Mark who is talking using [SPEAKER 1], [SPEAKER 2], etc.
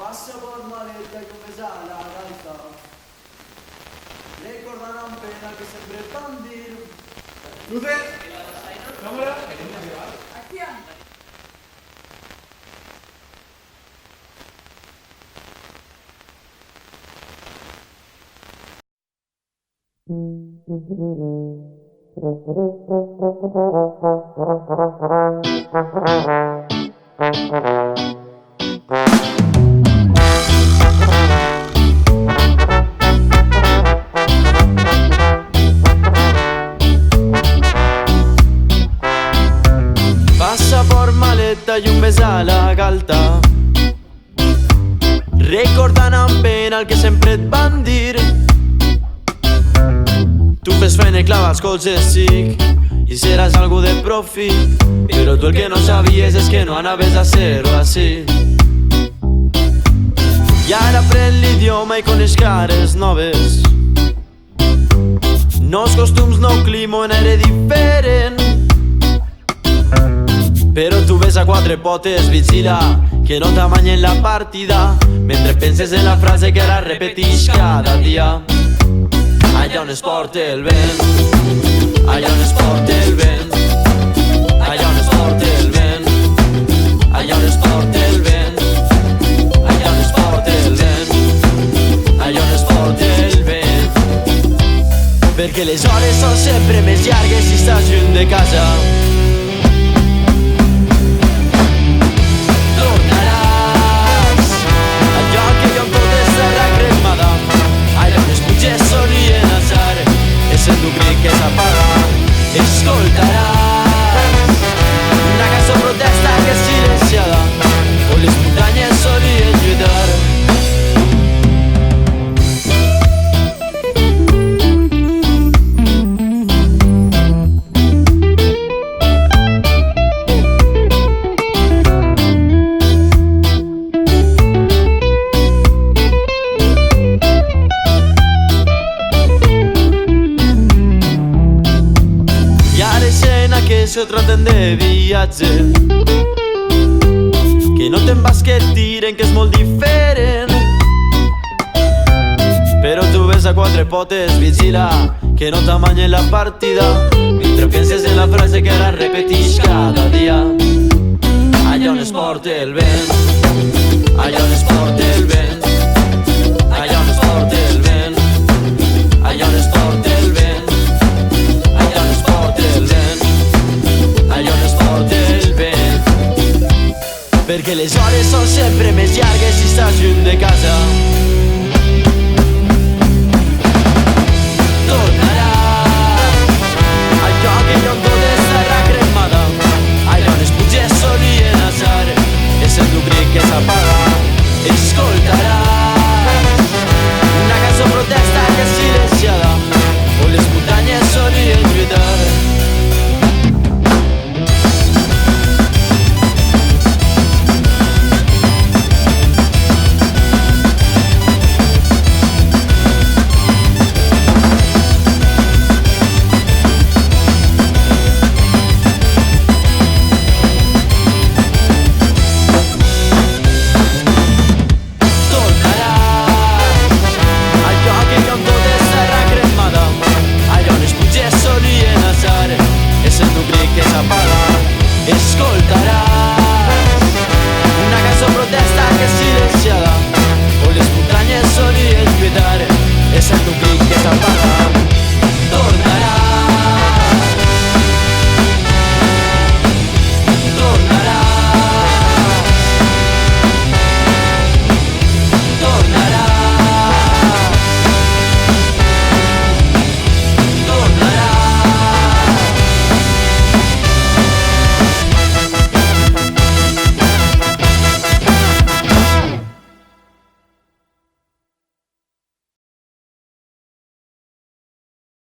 [SPEAKER 1] Passa per maleta que pesar la galta, recordant amb pena que sempre et van dir.
[SPEAKER 2] Luces, cámara,
[SPEAKER 3] Acción.
[SPEAKER 1] Passa por maleta i un bes a la galta, recordant amb pena el que sempre et van dir. Tu fes feina i clava els colzes, xic, i seràs algú de profit, però tu el que no sabies és que no anaves a ser-ho així. I ara aprèn l'idioma i coneix cares noves, nous costums, nou clima, un aire diferent. Però tu ves a quatre potes, vigila que no t'amanyen la partida, mentre penses en la frase que la repetix cada dia. Allà on es porta el vent, allà on es porta el vent, allà on es porta el vent, allà on es porta el vent, allà on es porta el vent, allà on es porta el vent. Perquè les hores són sempre més llargues si estàs lluny de casa. Tornaràs al lloc que jo amb tot és terra cremada, allà on les pluges solien alçar, és el crit que s'apaga. Escoltaràs una cançó protesta que és silenciada, on les muntanyes solien lluitar. Se traten de viatge, que no te'n vas que et diren que és molt diferent. Però tu ves a quatre potes, vigila que no t'amanyen la partida, mentre penses en la frase que la repetix cada dia. Allà on es porta el vent, allà on es porta el vent, allà on es porta el vent, allà on es porta el vent, allà on es porta el vent, allà on es porta el vent. Perquè les hores són sempre més llargues si estàs lluny de casa.